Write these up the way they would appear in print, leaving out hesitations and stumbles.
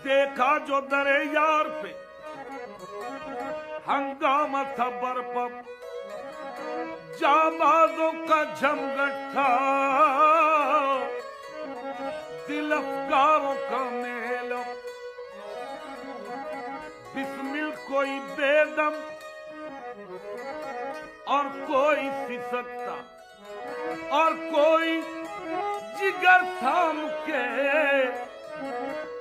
देखा जो दरे यार पे हंगामा था बरपा, जाबाजों का जमघट था, दिल अफगारों का मेला। बिस्मिल कोई बेदम और कोई सिसकता और कोई जिगर थाम के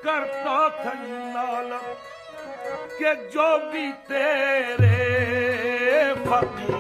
करता था नालम के जो भी तेरे फकीर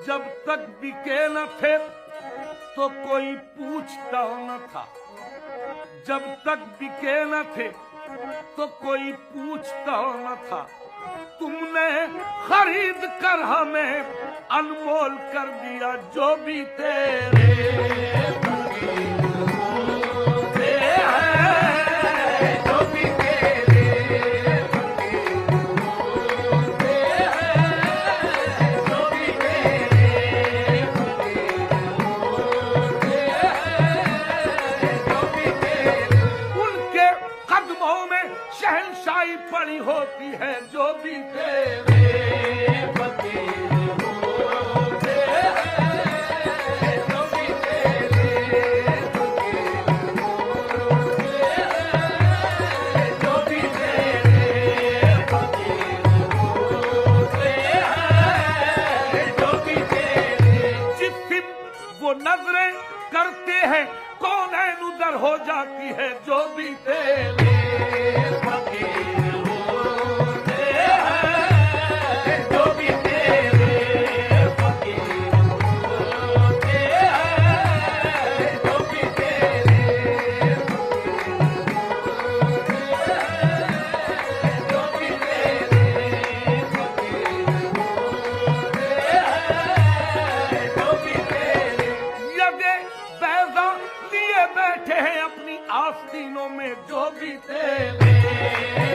जब तक बिके न थे तो कोई पूछता न था, जब तक बिके न थे तो कोई पूछता न था। तुमने खरीद कर हमें अनमोल कर दिया जो भी तेरे शहंशाही पड़ी होती है जो भी तेरे फकीर होते हैं, जो भी तेरे फकीर होते हैं, जो भी तेरे फकीर होते हैं, जो भी तेरे जिस वो नजरें करते हैं कौनैन उधर हो जाती है जो भी तेरे बैठे हैं अपनी आस्तीनों में जो भी तेरे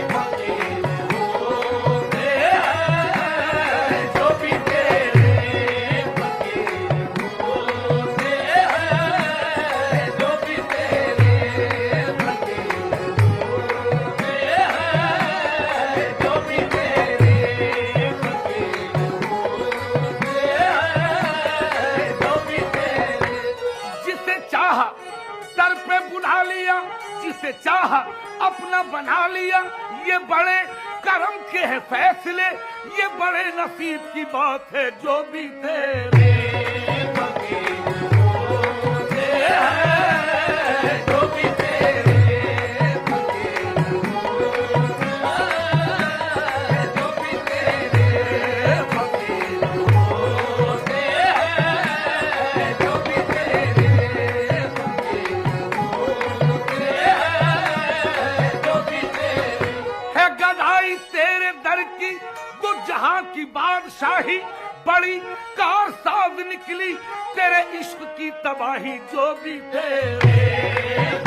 फकीर होते हैं, जो भी तेरे फकीर होते हैं, जो भी तेरे फकीर होते हैं, जो भी तेरे फकीर होते हैं, जो भी तेरे जिसे चाहा दर पे बुला लिया, जिसे चाहा अपना बना लिया। ये बड़े करम के हैं फैसले, ये बड़े नसीब की बात है जो भी तेरे फकीर होते हैं, जो भी तेरे फकीर होते हैं, जो भी तेरे फकीर होते हैं, जो भी तेरे तेरे दर की तो जहां की बादशाही बड़ी कारसाज निकली, तेरे इश्क की तबाही जो भी तेरे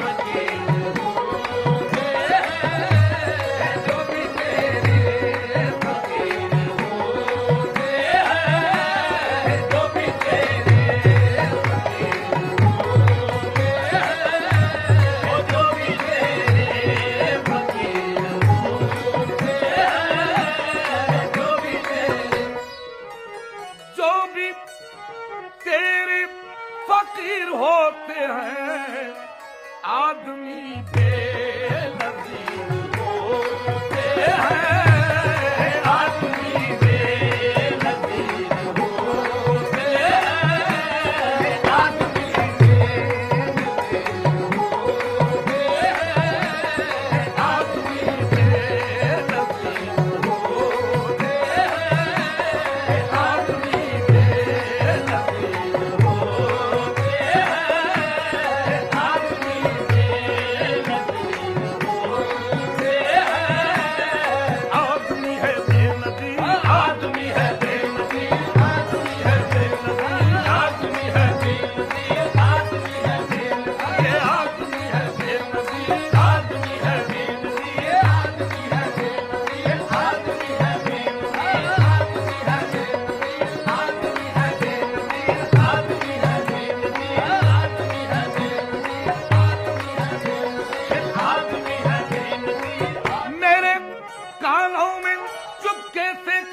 फकीर होते हैं, जो भी तेरे फकीर होते हैं, जो भी तेरे फकीर होते हैं, जो भी तेरे फकीर तेरे फकीर होते हैं, आदमी बेनज़ीर होते हैं, आदमी बेनज़ीर होते हैं, आदमी बेनज़ीर होते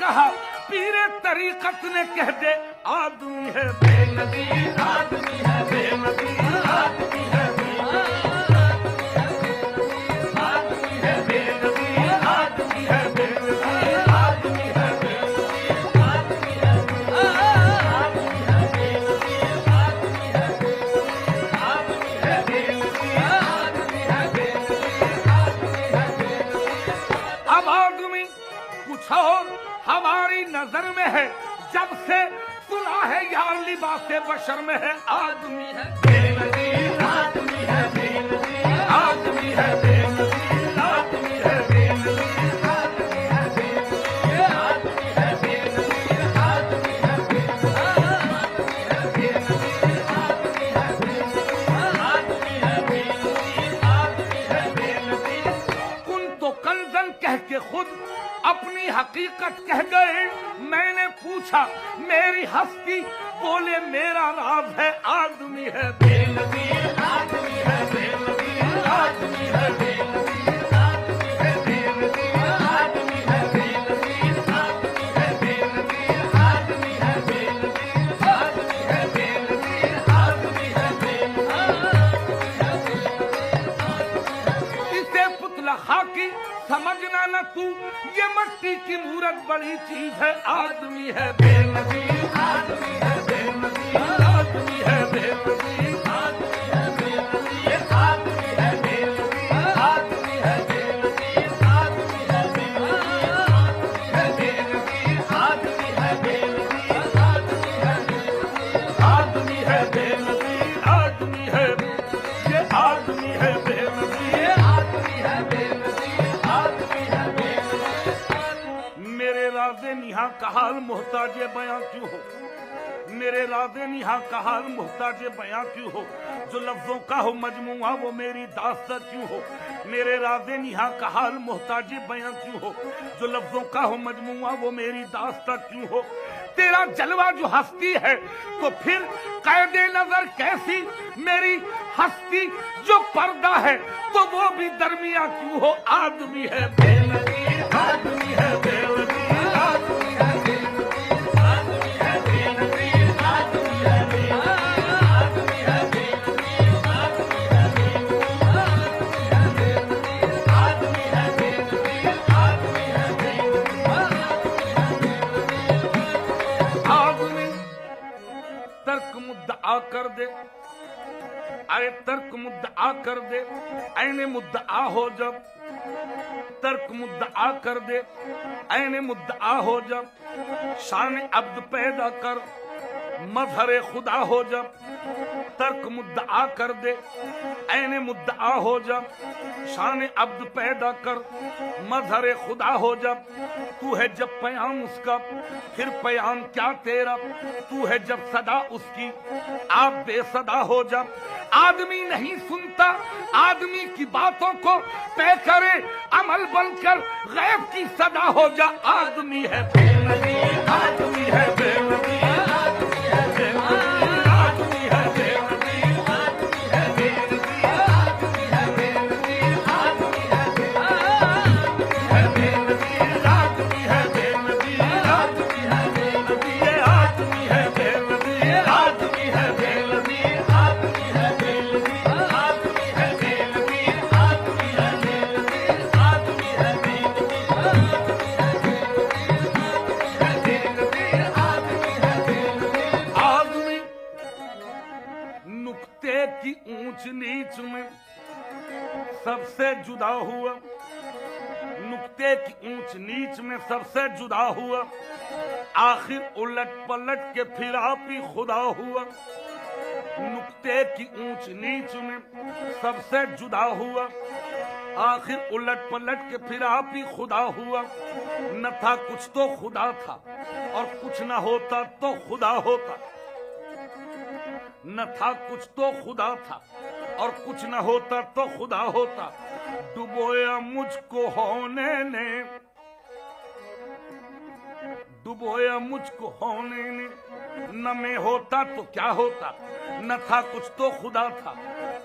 कहा पीरे तरीकत ने कह दे आदमी है बेनज़ीर, आदमी है बेनज़ीर, आदमी है और हमारी नजर में है जब से सुना है यार लिबासे बशर में है आदमी है बेनज़ीर, आदमी है बेनज़ीर, आदमी है बेनज़ीर, आदमी है बेनज़ीर, आदमी है बेनज़ीर, आदमी है बेनज़ीर, आदमी है बेनज़ीर, आदमी है बेनज़ीर, आदमी है बेनज़ीर, आदमी है बेनज़ीर। कुन तो कंजन कह के खुद अपनी हकीकत कह गए। मैंने पूछा मेरी हस्ती, बोले मेरा राज है आदमी है बेनज़ीर, आदमी है बेनज़ीर, आदमी है बेनज़ीर, आदमी है बेनज़ीर, आदमी है बेनज़ीर, आदमी है बेनज़ीर, आदमी है बेनज़ीर, आदमी है बेनज़ीर, आदमी है बेनज़ीर। इसे पुतला खाकी समझना न तू, ये मट्टी की मूरत बड़ी चीज है आदमी है बेनज़ीर, आदमी है बेनज़ीर, आदमी है बेनज़ीर, आदमी है बेनज़ीर, आदमी है बेनज़ीर, आदमी है बेनज़ीर, आदमी है बेनज़ीर, आदमी है बेनज़ीर, आदमी है बेनज़ीर, आदमी है बेनज़ीर, आदमी है ये आदमी है बेनज़ीर, आदमी है बेनज़ीर, आदमी है बेनज़ीर। मेरे राज़े निहा का हाल मोहताज बयां क्यों हो, मेरे राज़े निहा का हाल मोहताज बयां क्यों हो, जो लफ्जों का हो मजमुआ वो मेरी दास्तां क्यों हो। मेरे राज़े निहा का हाल मोहताज बयां क्यों हो, जो लफ्जों का हो मजमुआ वो मेरी दास्तां क्यों हो। तेरा जलवा जो हस्ती है तो फिर कैदे नजर कैसी, मेरी हस्ती जो पर्दा है तो वो भी दरमिया क्यों हो। आदमी है बेनज़ीर, आदमी है बेनज़ीर, आदमी है बेनज़ीर, आदमी है बेनज़ीर, आदमी है बेनज़ीर, आदमी है बेनज़ीर, आदमी है बेनज़ीर, आदमी है बेनज़ीर, आदमी है बेनज़ीर। आदमी तर्क मुद्दा कर दे, अरे तर्क मुद्दा कर दे, ऐने मुद्दा हो जब, तर्क मुद्दा कर दे, ऐने मुद्दा हो जब, शान अब्द पैदा कर मजहर खुदा हो जब। तर्क मुद्दा कर दे, ऐने मुद्दा हो जब, शान अब्द पैदा कर मजहर खुदा हो जब। तू है जब पयाम उसका फिर पयाम क्या तेरा, तू है जब सदा उसकी आप बेसदा हो जब। आदमी नहीं सुनता आदमी की बातों को, तय करे अमल बनकर गैब की सदा हो जा। आदमी है बेनज़ीर, आदमी है बेनज़ीर, आदमी है बेनज़ीर, आदमी है बेनज़ीर, आदमी है बेनज़ीर, आदमी है बेनज़ीर, आदमी है बेनज़ीर, आदमी है बेनज़ीर, आदमी है बेनज़ीर, आदमी है बेनज़ीर, आदमी है बेनज़ीर, आदमी है बेनज़ीर, आदमी है बेनज़ीर, आदमी है बेनज़ीर, आदमी है बेनज़ीर, आदमी है बेनज़ीर। आदमी नुक्ते की ऊंच नीच में सबसे जुदा हुआ, नुक्ते की ऊंच नीच में सबसे जुदा हुआ, आखिर उलट पलट के फिर आप ही खुदा हुआ। नुक्ते की ऊंच नीच में सबसे जुदा हुआ, आखिर उलट पलट के फिर आप ही खुदा हुआ। न था कुछ तो खुदा था और कुछ न होता तो खुदा होता, न था कुछ तो खुदा था और कुछ न होता तो खुदा होता। डुबोया मुझको होने ने, डुबोया मुझको होने ने, न मैं होता तो क्या होता। न था कुछ तो खुदा था,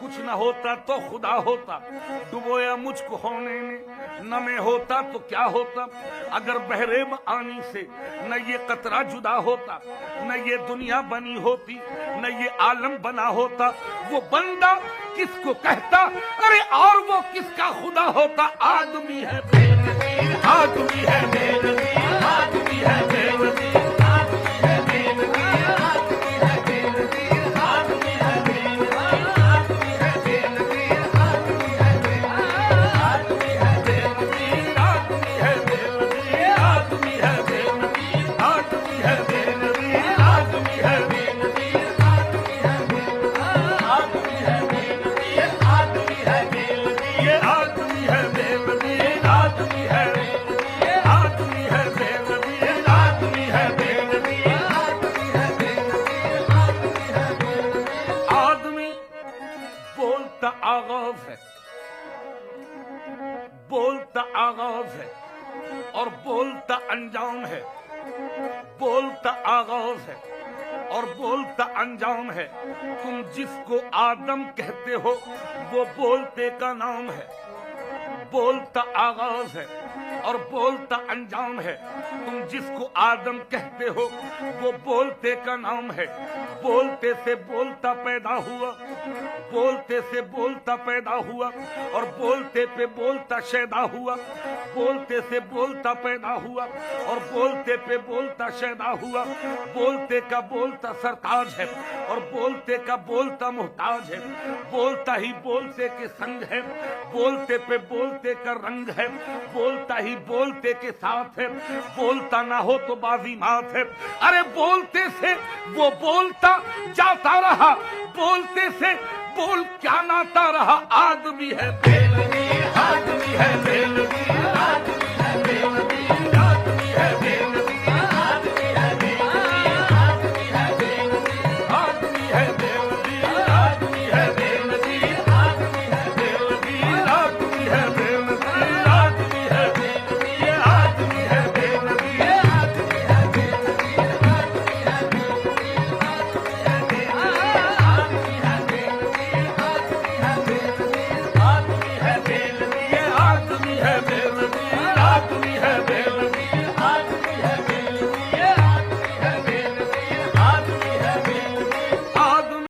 कुछ न होता तो खुदा होता, डुबोया मुझको होने ने, न मैं होता तो क्या होता। अगर बहरे आनी से न ये कतरा जुदा होता, न ये दुनिया बनी होती, न ये आलम बना होता। वो बंदा किसको कहता, अरे और वो किसका खुदा होता। आदमी है बेनज़ीर, आदमी है बेनज़ीर, आदमी है बेनज़ीर, आदमी है बेनज़ीर, आदमी है बेनज़ीर, आदमी है बेनज़ीर, आदमी है बेनज़ीर, आदमी है बेनज़ीर, आदमी है बेनज़ीर, आदमी है बेनज़ीर, आदमी है बेनज़ीर, आदमी है बेनज़ीर, आदमी है बेनज़ीर, आदमी है बेनज़ीर, ये आदमी है बेनज़ीर, आदमी है बेनज़ीर, आदमी है बेनज़ीर, आदमी है बेनज़ीर, आदमी है बेनज़ीर, आदमी है बेनज़ीर। आदमी बोलता आगाज है, बोलता आगाज है और बोलता अंजाम है। बोलता आगाज है और बोलता अंजाम है। तुम जिसको आदम कहते हो वो बोलते का नाम है। बोलता आगाज है और बोलता अंजाम है। तुम जिसको आदम कहते हो वो बोलते का नाम है। बोलते से बोलता पैदा हुआ, बोलते से बोलता पैदा हुआ और बोलते पे बोलता शैदा हुआ। बोलते से बोलता पैदा हुआ और बोलते पे बोलता शैदा हुआ। बोलते का बोलता सरताज है और बोलते का बोलता मोहताज है। बोलता ही बोलते के संग है, बोलते पे बोलते का रंग है। बोलता ही बोलते के साथ है, बोलता ना हो तो बाजी मात है। अरे बोलते से वो बोलता जाता रहा, बोलते से बोल क्या नाता रहा। आदमी है बेनज़ीर, आदमी है बेनज़ीर।